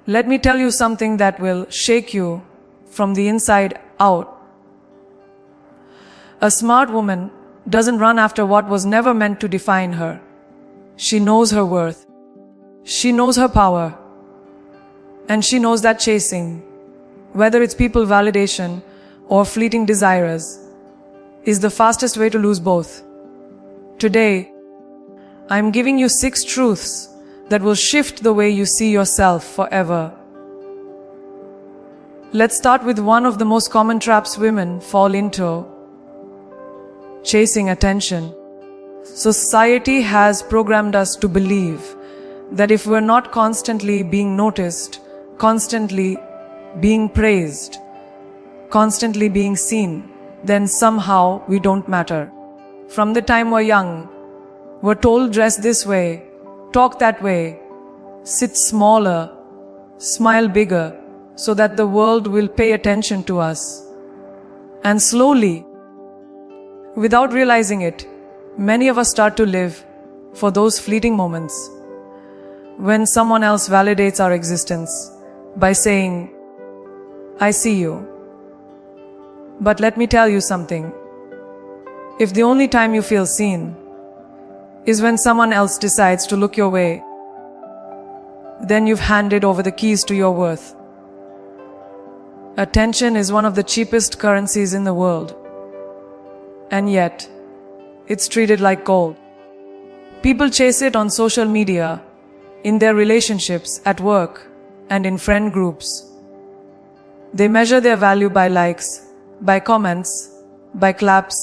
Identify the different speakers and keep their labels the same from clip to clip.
Speaker 1: Let me tell you something that will shake you from the inside out. A smart woman doesn't run after what was never meant to define her. She knows her worth. She knows her power. And she knows that chasing, whether it's people validation or fleeting desires, is the fastest way to lose both. Today, I'm giving you 6 truths that will shift the way you see yourself forever. Let's start with one of the most common traps women fall into: chasing attention. Society has programmed us to believe that if we're not constantly being noticed, constantly being praised, constantly being seen, then somehow we don't matter. From the time we're young, we're told dress this way, talk that way, sit smaller, smile bigger, so that the world will pay attention to us. And slowly, without realizing it, many of us start to live for those fleeting moments when someone else validates our existence by saying, "I see you." But let me tell you something. If the only time you feel seen is when someone else decides to look your way, then you've handed over the keys to your worth. Attention is one of the cheapest currencies in the world. And yet, it's treated like gold. People chase it on social media, in their relationships, at work, and in friend groups. They measure their value by likes, by comments, by claps,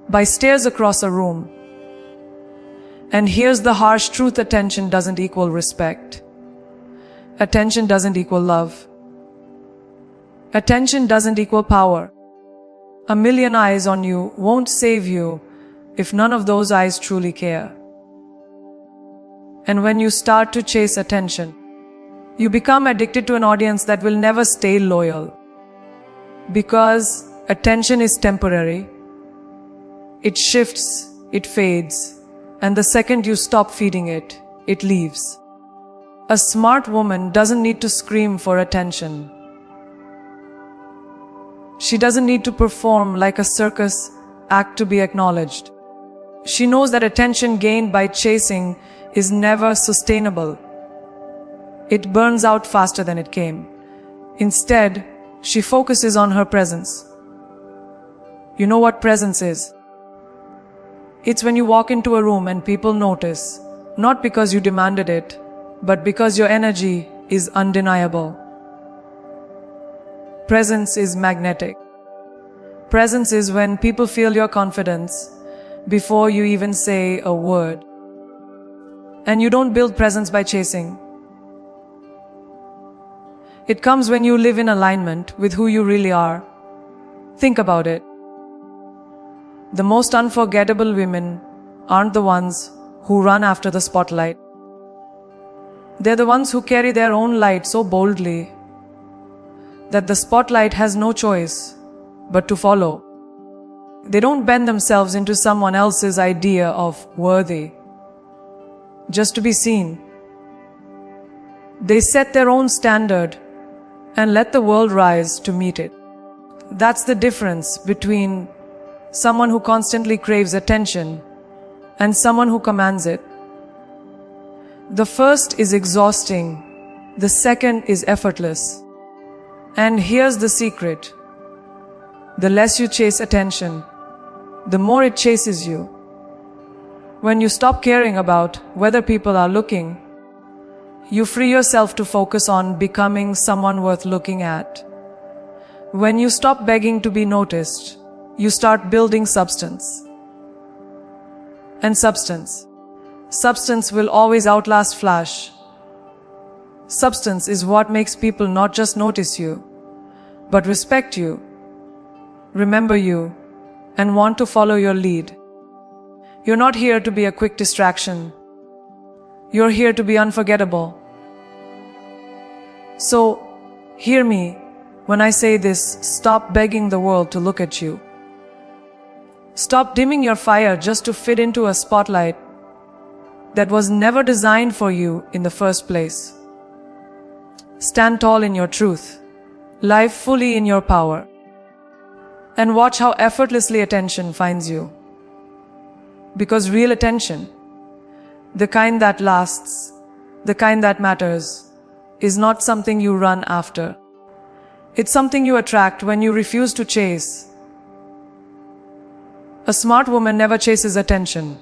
Speaker 1: by stares across a room. And here's the harsh truth: attention doesn't equal respect. Attention doesn't equal love. Attention doesn't equal power. A million eyes on you won't save you if none of those eyes truly care. And when you start to chase attention, you become addicted to an audience that will never stay loyal. Because attention is temporary. It shifts, it fades, and the second you stop feeding it, it leaves. A smart woman doesn't need to scream for attention. She doesn't need to perform like a circus act to be acknowledged. She knows that attention gained by chasing is never sustainable. It burns out faster than it came. Instead, she focuses on her presence. You know what presence is? It's when you walk into a room and people notice, not because you demanded it, but because your energy is undeniable. Presence is magnetic. Presence is when people feel your confidence before you even say a word. And you don't build presence by chasing. It comes when you live in alignment with who you really are. Think about it. The most unforgettable women aren't the ones who run after the spotlight. They're the ones who carry their own light so boldly that the spotlight has no choice but to follow. They don't bend themselves into someone else's idea of worthy just to be seen. They set their own standard and let the world rise to meet it. That's the difference between someone who constantly craves attention and someone who commands it. The first is exhausting. The second is effortless. And here's the secret. The less you chase attention, the more it chases you. When you stop caring about whether people are looking, you free yourself to focus on becoming someone worth looking at. When you stop begging to be noticed, you start building substance. And substance will always outlast flash. Substance is what makes people not just notice you, but respect you, remember you, and want to follow your lead. You're not here to be a quick distraction. You're here to be unforgettable. So, hear me when I say this: stop begging the world to look at you. Stop dimming your fire just to fit into a spotlight that was never designed for you in the first place. Stand tall in your truth. Live fully in your power. And watch how effortlessly attention finds you. Because real attention, the kind that lasts, the kind that matters, is not something you run after. It's something you attract when you refuse to chase. A smart woman never chases attention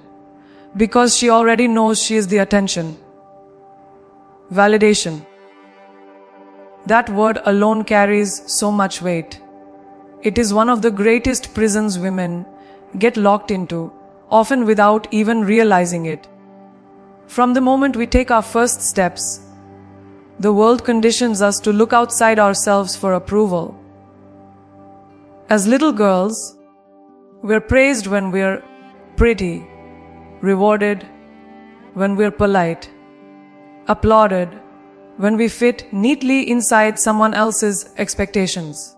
Speaker 1: because she already knows she is the attention. Validation. That word alone carries so much weight. It is one of the greatest prisons women get locked into, often without even realizing it. From the moment we take our first steps, the world conditions us to look outside ourselves for approval. As little girls, we're praised when we're pretty, rewarded when we're polite, applauded when we fit neatly inside someone else's expectations.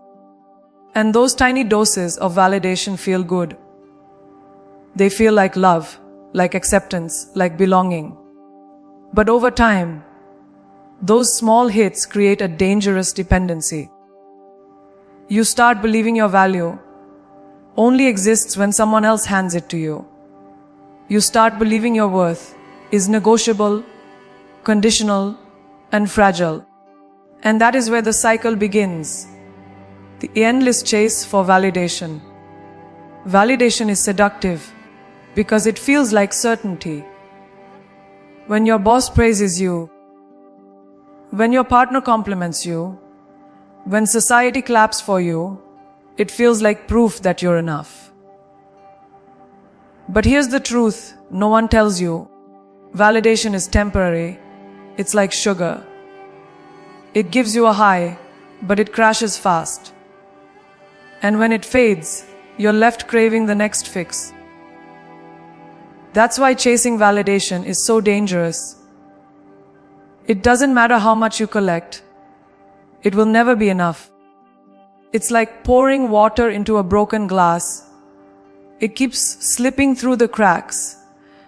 Speaker 1: And those tiny doses of validation feel good. They feel like love, like acceptance, like belonging. But over time, those small hits create a dangerous dependency. You start believing your value only exists when someone else hands it to you. You start believing your worth is negotiable, conditional, and fragile. And that is where the cycle begins. The endless chase for validation. Validation is seductive because it feels like certainty. When your boss praises you, when your partner compliments you, when society claps for you, it feels like proof that you're enough. But here's the truth no one tells you. Validation is temporary. It's like sugar. It gives you a high, but it crashes fast. And when it fades, you're left craving the next fix. That's why chasing validation is so dangerous. It doesn't matter how much you collect. It will never be enough. It's like pouring water into a broken glass. It keeps slipping through the cracks,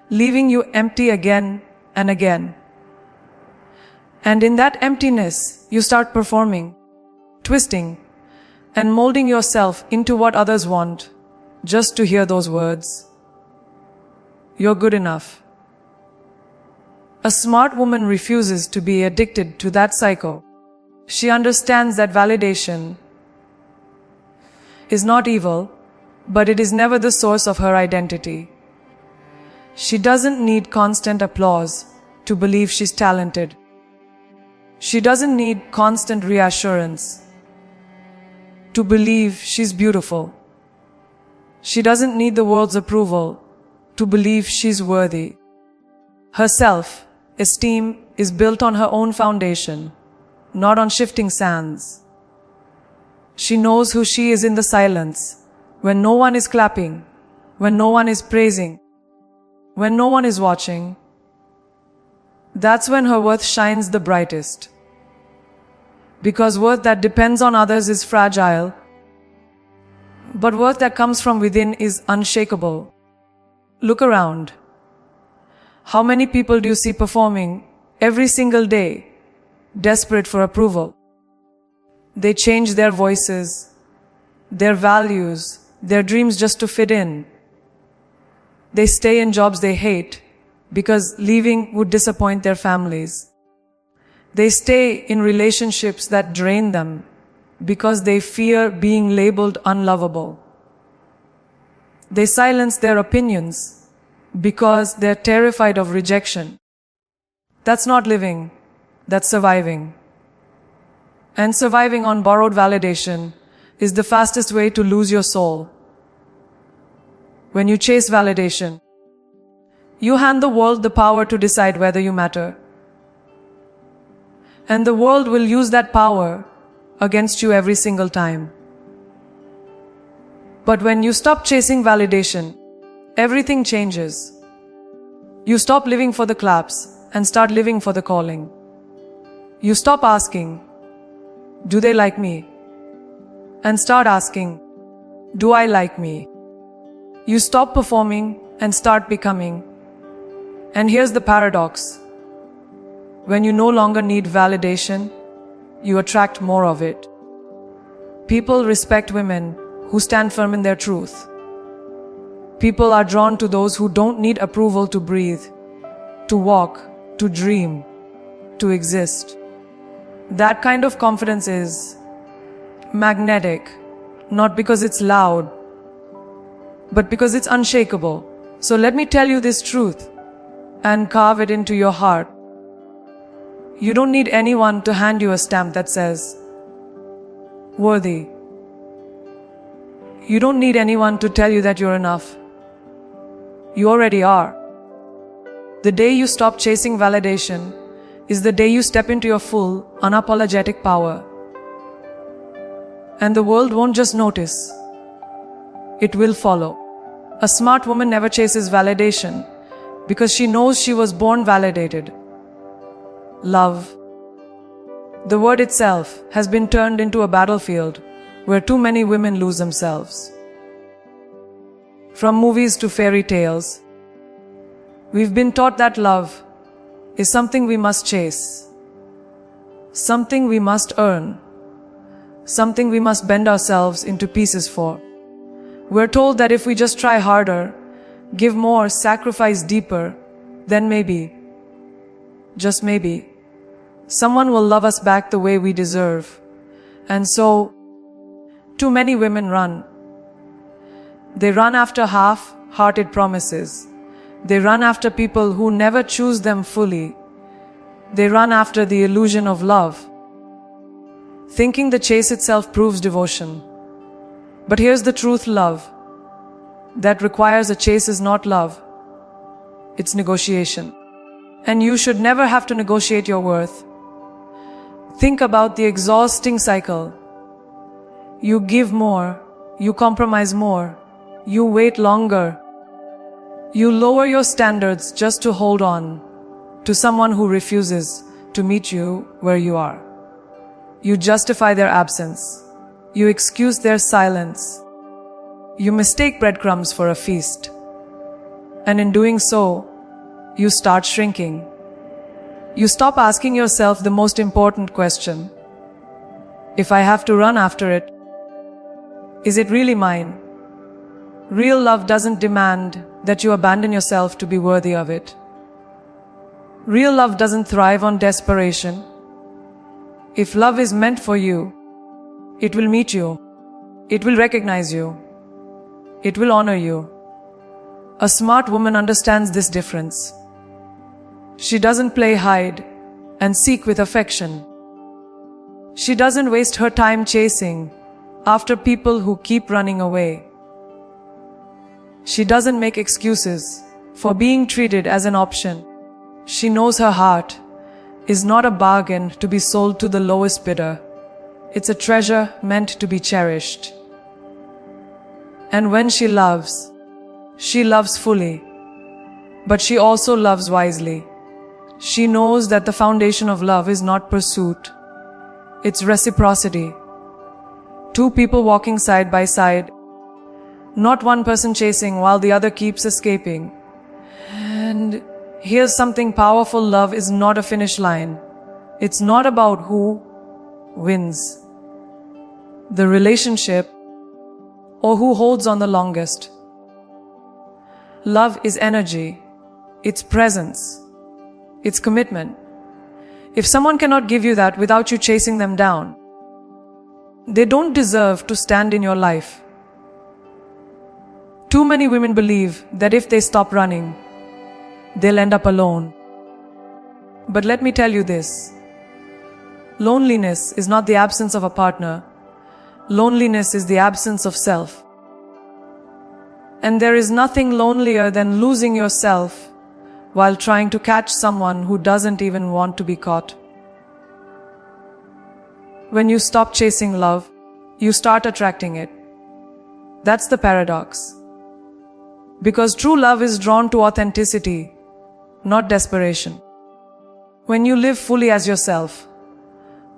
Speaker 1: leaving you empty again and again. And in that emptiness, you start performing, twisting, and molding yourself into what others want, just to hear those words. You're good enough. A smart woman refuses to be addicted to that cycle. She understands that validation is not evil, but it is never the source of her identity. She doesn't need constant applause to believe she's talented. She doesn't need constant reassurance to believe she's beautiful. She doesn't need the world's approval to believe she's worthy. Her self-esteem is built on her own foundation, not on shifting sands. She knows who she is in the silence, when no one is clapping, when no one is praising, when no one is watching. That's when her worth shines the brightest. Because worth that depends on others is fragile, but worth that comes from within is unshakable. Look around. How many people do you see performing every single day, desperate for approval? They change their voices, their values, their dreams just to fit in. They stay in jobs they hate because leaving would disappoint their families. They stay in relationships that drain them because they fear being labeled unlovable. They silence their opinions because they're terrified of rejection. That's not living, that's surviving. And surviving on borrowed validation is the fastest way to lose your soul. When you chase validation, you hand the world the power to decide whether you matter. And the world will use that power against you every single time. But when you stop chasing validation, everything changes. You stop living for the claps and start living for the calling. You stop asking, do they like me? And start asking, do I like me? You stop performing and start becoming. And here's the paradox. When you no longer need validation, you attract more of it. People respect women who stand firm in their truth. People are drawn to those who don't need approval to breathe, to walk, to dream, to exist. That kind of confidence is magnetic, not because it's loud, but because it's unshakable. So let me tell you this truth and carve it into your heart. You don't need anyone to hand you a stamp that says, worthy. You don't need anyone to tell you that you're enough. You already are. The day you stop chasing validation is the day you step into your full, unapologetic power. And the world won't just notice. It will follow. A smart woman never chases validation because she knows she was born validated. Love. The word itself has been turned into a battlefield where too many women lose themselves. From movies to fairy tales, we've been taught that love is something we must chase, something we must earn, something we must bend ourselves into pieces for. We're told that if we just try harder, give more, sacrifice deeper, then maybe, just maybe, someone will love us back the way we deserve. And so, too many women run. They run after half-hearted promises. They run after people who never choose them fully. They run after the illusion of love, thinking the chase itself proves devotion. But here's the truth, love that requires a chase is not love. It's negotiation. And you should never have to negotiate your worth. Think about the exhausting cycle. You give more, you compromise more, you wait longer. You lower your standards just to hold on to someone who refuses to meet you where you are. You justify their absence. You excuse their silence. You mistake breadcrumbs for a feast. And in doing so, you start shrinking. You stop asking yourself the most important question. If I have to run after it, is it really mine? Real love doesn't demand that you abandon yourself to be worthy of it. Real love doesn't thrive on desperation. If love is meant for you, it will meet you. It will recognize you. It will honor you. A smart woman understands this difference. She doesn't play hide and seek with affection. She doesn't waste her time chasing after people who keep running away. She doesn't make excuses for being treated as an option. She knows her heart is not a bargain to be sold to the lowest bidder. It's a treasure meant to be cherished. And when she loves fully, but she also loves wisely. She knows that the foundation of love is not pursuit, it's reciprocity. Two people walking side by side, not one person chasing while the other keeps escaping. And here's something powerful: love is not a finish line. It's not about who wins the relationship or who holds on the longest. Love is energy, it's presence, it's commitment. If someone cannot give you that without you chasing them down, they don't deserve to stand in your life. Too many women believe that if they stop running, they'll end up alone. But let me tell you this. Loneliness is not the absence of a partner. Loneliness is the absence of self. And there is nothing lonelier than losing yourself while trying to catch someone who doesn't even want to be caught. When you stop chasing love, you start attracting it. That's the paradox. Because true love is drawn to authenticity, not desperation. When you live fully as yourself,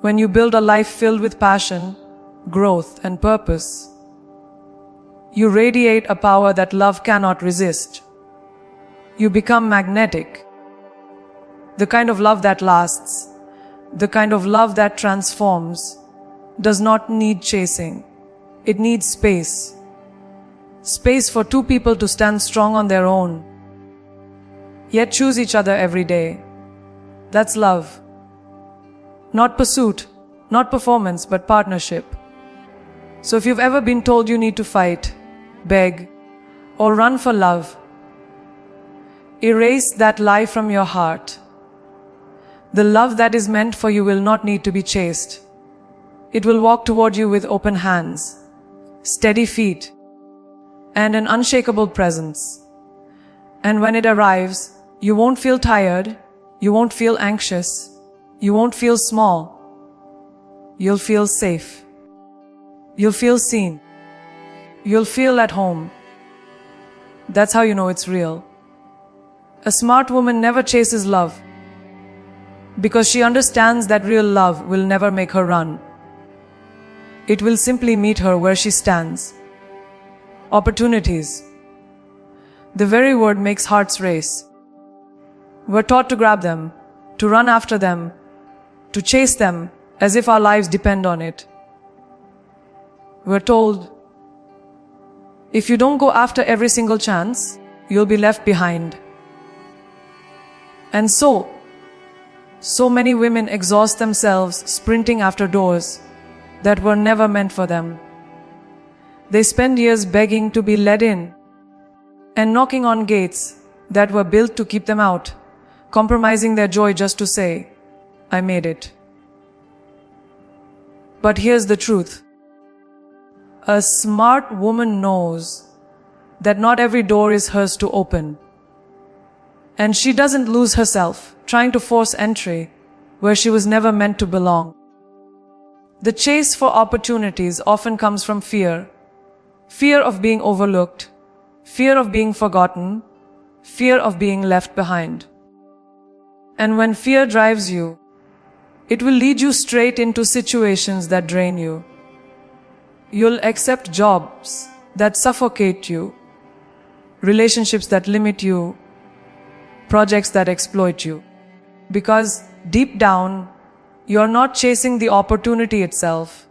Speaker 1: when you build a life filled with passion, growth, and purpose, you radiate a power that love cannot resist. You become magnetic, the kind of love that lasts, The kind of love that transforms does not need chasing. It needs space. Space for two people to stand strong on their own, yet choose each other every day. That's love. Not pursuit, not performance, but partnership. So if you've ever been told you need to fight, beg, or run for love, erase that lie from your heart. The love that is meant for you will not need to be chased. It will walk toward you with open hands, steady feet, and an unshakable presence. And when it arrives, you won't feel tired, you won't feel anxious, you won't feel small. You'll feel safe. You'll feel seen. You'll feel at home. That's how you know it's real. A smart woman never chases love because she understands that real love will never make her run. It will simply meet her where she stands. Opportunities. The very word makes hearts race. We're taught to grab them, to run after them, to chase them as if our lives depend on it. We're told, if you don't go after every single chance, you'll be left behind. And so many women exhaust themselves sprinting after doors that were never meant for them. They spend years begging to be let in and knocking on gates that were built to keep them out, compromising their joy just to say, I made it. But here's the truth. A smart woman knows that not every door is hers to open. And she doesn't lose herself trying to force entry where she was never meant to belong. The chase for opportunities often comes from fear. Fear of being overlooked, fear of being forgotten, fear of being left behind. And when fear drives you, it will lead you straight into situations that drain you. You'll accept jobs that suffocate you, relationships that limit you, projects that exploit you. Because deep down, you're not chasing the opportunity itself.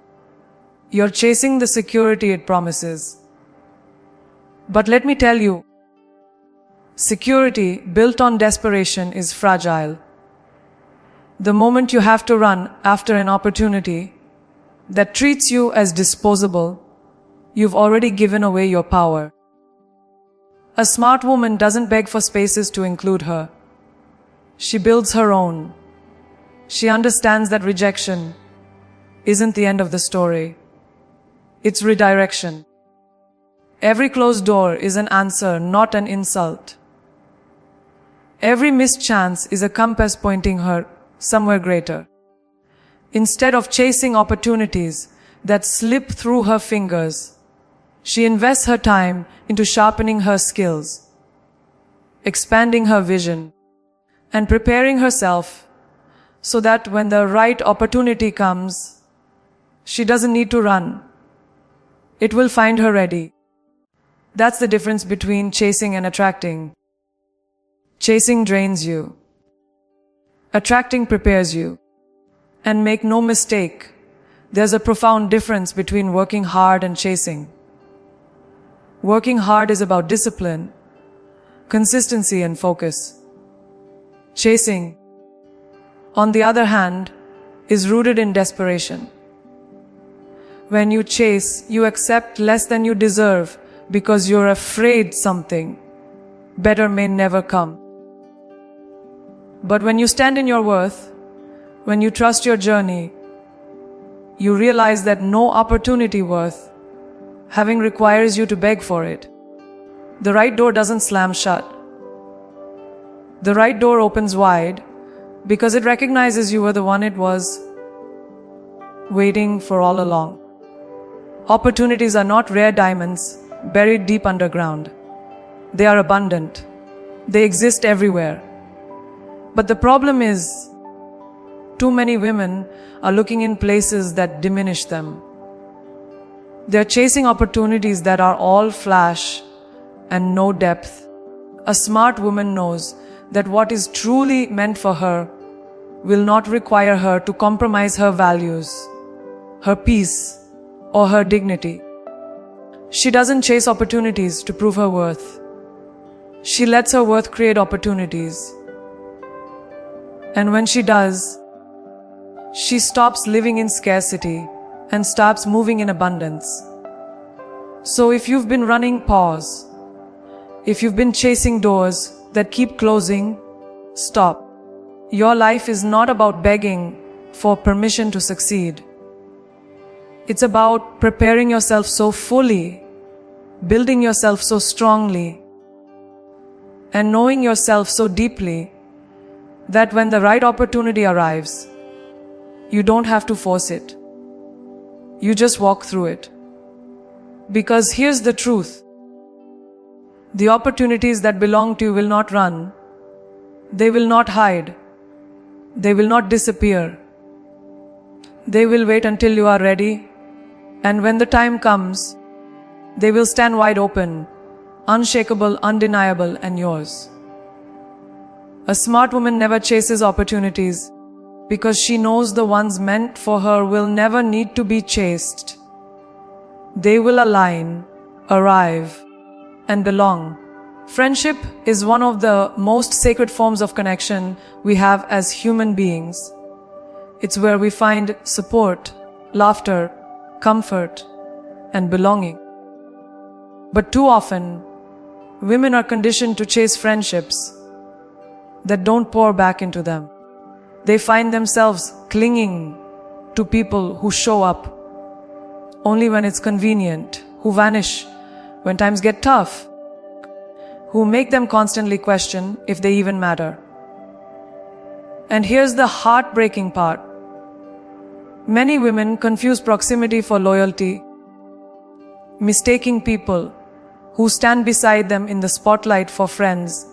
Speaker 1: You're chasing the security it promises. But let me tell you, security built on desperation is fragile. The moment you have to run after an opportunity that treats you as disposable, you've already given away your power. A smart woman doesn't beg for spaces to include her. She builds her own. She understands that rejection isn't the end of the story. It's redirection. Every closed door is an answer, not an insult. Every missed chance is a compass pointing her somewhere greater. Instead of chasing opportunities that slip through her fingers, she invests her time into sharpening her skills, expanding her vision, and preparing herself so that when the right opportunity comes, she doesn't need to run. It will find her ready. That's the difference between chasing and attracting. Chasing drains you. Attracting prepares you. And make no mistake, there's a profound difference between working hard and chasing. Working hard is about discipline, consistency, and focus. Chasing, on the other hand, is rooted in desperation. When you chase, you accept less than you deserve because you're afraid something better may never come. But when you stand in your worth, when you trust your journey, you realize that no opportunity worth having requires you to beg for it. The right door doesn't slam shut. The right door opens wide because it recognizes you were the one it was waiting for all along. Opportunities are not rare diamonds buried deep underground. They are abundant. They exist everywhere. But the problem is, too many women are looking in places that diminish them. They're chasing opportunities that are all flash and no depth. A smart woman knows that what is truly meant for her will not require her to compromise her values, her peace, or her dignity. She doesn't chase opportunities to prove her worth. She lets her worth create opportunities. And when she does, she stops living in scarcity and starts moving in abundance. So if you've been running, pause. If you've been chasing doors that keep closing, stop. Your life is not about begging for permission to succeed. It's about preparing yourself so fully, building yourself so strongly, and knowing yourself so deeply that when the right opportunity arrives, you don't have to force it. You just walk through it. Because here's the truth. The opportunities that belong to you will not run. They will not hide. They will not disappear. They will wait until you are ready. And when the time comes, they will stand wide open, unshakable, undeniable, and yours. A smart woman never chases opportunities because she knows the ones meant for her will never need to be chased. They will align, arrive, and belong. Friendship is one of the most sacred forms of connection we have as human beings. It's where we find support, laughter, comfort, and belonging. But too often, women are conditioned to chase friendships that don't pour back into them. They find themselves clinging to people who show up only when it's convenient, who vanish when times get tough, who make them constantly question if they even matter. And here's the heartbreaking part. Many women confuse proximity for loyalty, mistaking people who stand beside them in the spotlight for friends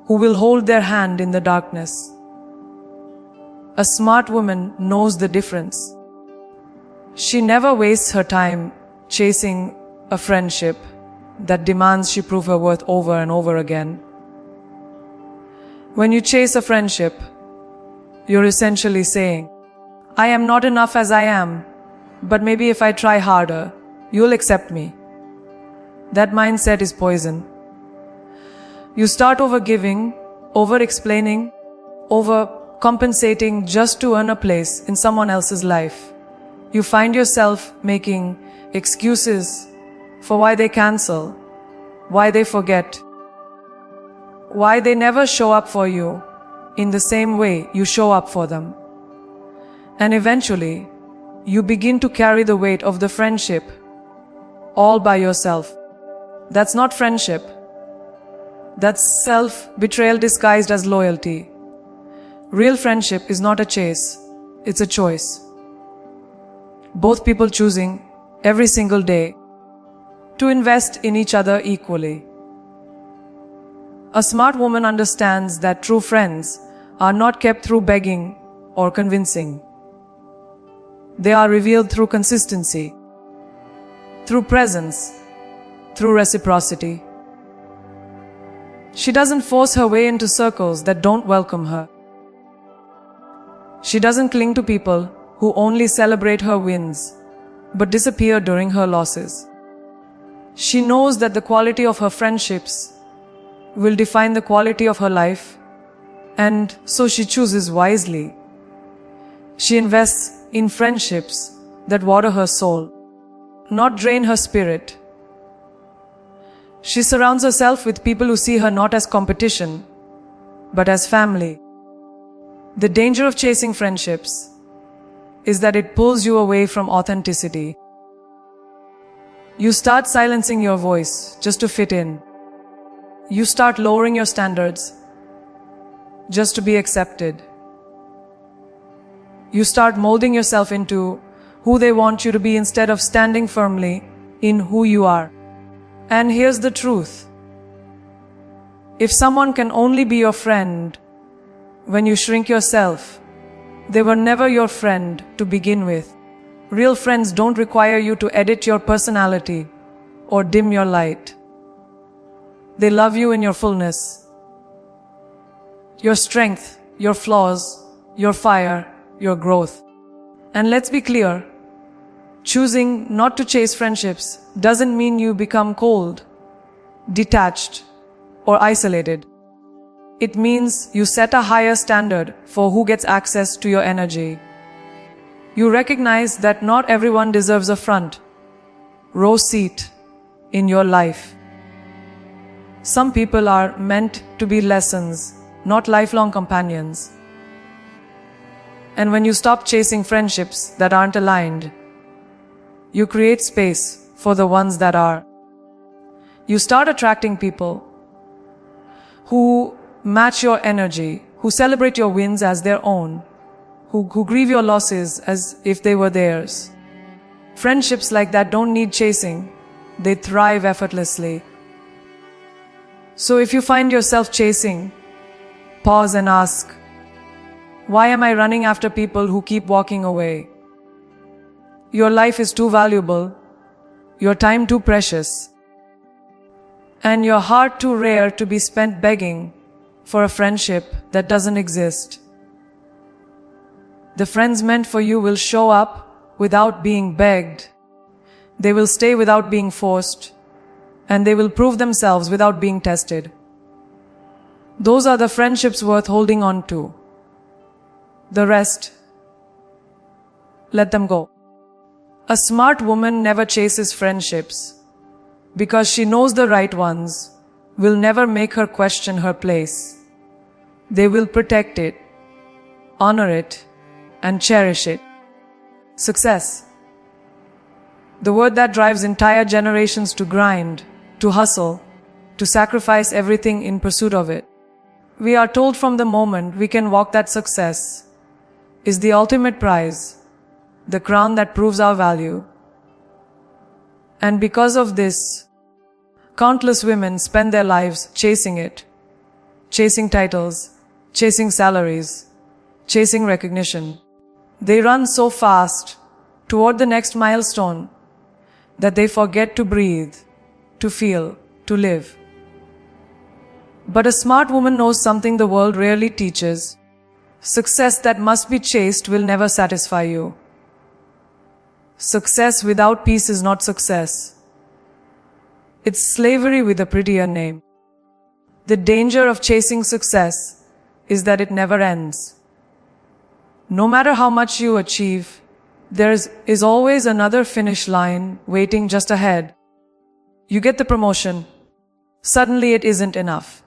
Speaker 1: who will hold their hand in the darkness. A smart woman knows the difference. She never wastes her time chasing a friendship that demands she prove her worth over and over again. When you chase a friendship, you're essentially saying, I am not enough as I am, but maybe if I try harder, you'll accept me. That mindset is poison. You start over-giving, over-explaining, over-compensating just to earn a place in someone else's life. You find yourself making excuses for why they cancel, why they forget, why they never show up for you in the same way you show up for them. And eventually, you begin to carry the weight of the friendship all by yourself. That's not friendship. That's self-betrayal disguised as loyalty. Real friendship is not a chase, it's a choice. Both people choosing every single day to invest in each other equally. A smart woman understands that true friends are not kept through begging or convincing. They are revealed through consistency, through presence, through reciprocity. She doesn't force her way into circles that don't welcome her. She doesn't cling to people who only celebrate her wins, but disappear during her losses. She knows that the quality of her friendships will define the quality of her life, and so she chooses wisely. She invests in friendships that water her soul, not drain her spirit. She surrounds herself with people who see her not as competition, but as family. The danger of chasing friendships is that it pulls you away from authenticity. You start silencing your voice just to fit in. You start lowering your standards just to be accepted. You start molding yourself into who they want you to be instead of standing firmly in who you are. And here's the truth. If someone can only be your friend when you shrink yourself, they were never your friend to begin with. Real friends don't require you to edit your personality or dim your light. They love you in your fullness, your strength, your flaws, your fire, your growth. And let's be clear, choosing not to chase friendships doesn't mean you become cold, detached, or isolated. It means you set a higher standard for who gets access to your energy. You recognize that not everyone deserves a front row seat in your life. Some people are meant to be lessons, not lifelong companions. And when you stop chasing friendships that aren't aligned, you create space for the ones that are. You start attracting people who match your energy, who celebrate your wins as their own, who grieve your losses as if they were theirs. Friendships like that don't need chasing. They thrive effortlessly. So if you find yourself chasing, pause and ask, why am I running after people who keep walking away? Your life is too valuable, your time too precious, and your heart too rare to be spent begging for a friendship that doesn't exist. The friends meant for you will show up without being begged. They will stay without being forced, and they will prove themselves without being tested. Those are the friendships worth holding on to. The rest, let them go. A smart woman never chases friendships because she knows the right ones will never make her question her place. They will protect it, honor it, and cherish it. Success. The word that drives entire generations to grind, to hustle, to sacrifice everything in pursuit of it. We are told from the moment we can walk that success is the ultimate prize, the crown that proves our value. And because of this, countless women spend their lives chasing it, chasing titles, chasing salaries, chasing recognition. They run so fast toward the next milestone that they forget to breathe, to feel, to live. But a smart woman knows something the world rarely teaches. Success that must be chased will never satisfy you. Success without peace is not success. It's slavery with a prettier name. The danger of chasing success is that it never ends. No matter how much you achieve, there is always another finish line waiting just ahead. You get the promotion. Suddenly it isn't enough.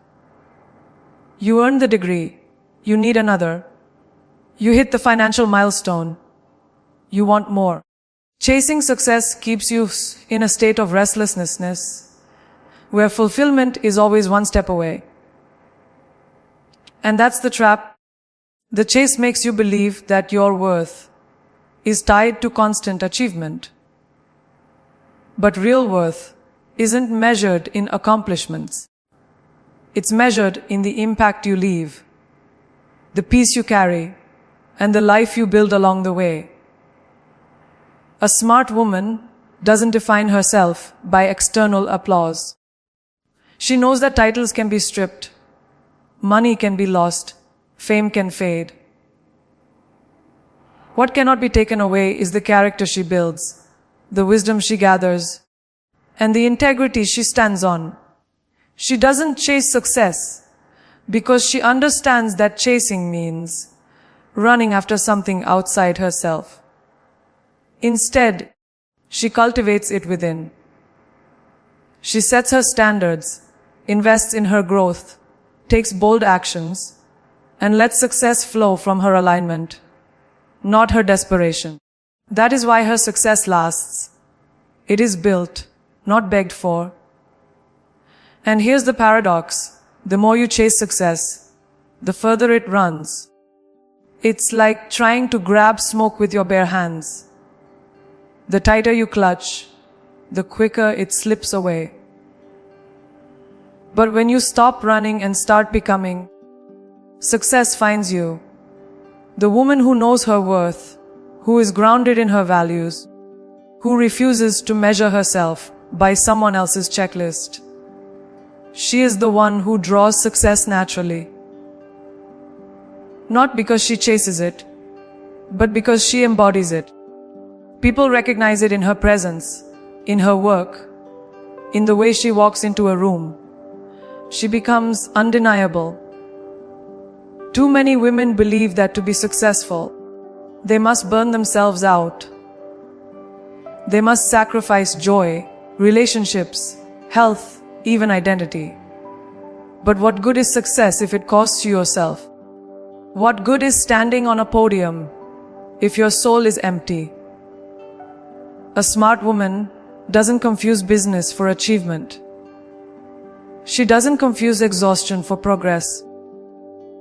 Speaker 1: You earn the degree. You need another. You hit the financial milestone. You want more. Chasing success keeps you in a state of restlessness, where fulfillment is always one step away. And that's the trap. The chase makes you believe that your worth is tied to constant achievement. But real worth isn't measured in accomplishments. It's measured in the impact you leave, the peace you carry, and the life you build along the way. A smart woman doesn't define herself by external applause. She knows that titles can be stripped, money can be lost, fame can fade. What cannot be taken away is the character she builds, the wisdom she gathers, and the integrity she stands on. She doesn't chase success because she understands that chasing means running after something outside herself. Instead, she cultivates it within. She sets her standards, invests in her growth, takes bold actions, and lets success flow from her alignment, not her desperation. That is why her success lasts. It is built, not begged for. And here's the paradox. The more you chase success, the further it runs. It's like trying to grab smoke with your bare hands. The tighter you clutch, the quicker it slips away. But when you stop running and start becoming, success finds you. The woman who knows her worth, who is grounded in her values, who refuses to measure herself by someone else's checklist. She is the one who draws success naturally. Not because she chases it, but because she embodies it. People recognize it in her presence, in her work, in the way she walks into a room. She becomes undeniable. Too many women believe that to be successful, they must burn themselves out. They must sacrifice joy, relationships, health, even identity. But what good is success if it costs you yourself? What good is standing on a podium if your soul is empty? A smart woman doesn't confuse business for achievement. She doesn't confuse exhaustion for progress.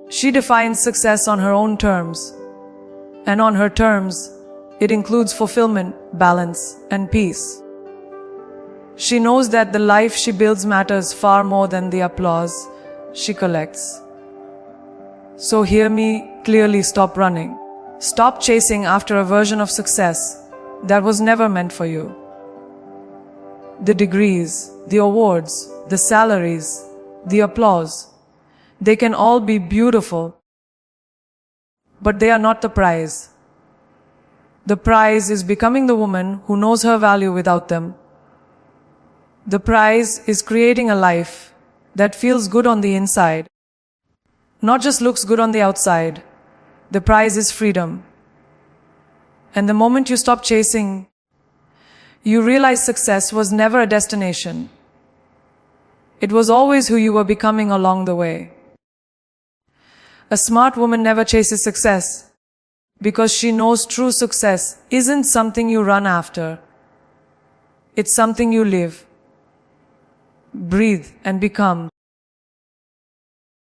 Speaker 1: She defines success on her own terms. And on her terms, it includes fulfillment, balance, and peace. She knows that the life she builds matters far more than the applause she collects. So hear me clearly, stop running. Stop chasing after a version of success that was never meant for you. The degrees, the awards, the salaries, the applause, they can all be beautiful, but they are not the prize. The prize is becoming the woman who knows her value without them. The prize is creating a life that feels good on the inside, not just looks good on the outside. The prize is freedom. And the moment you stop chasing, you realize success was never a destination. It was always who you were becoming along the way. A smart woman never chases success because she knows true success isn't something you run after. It's something you live, breathe, and become.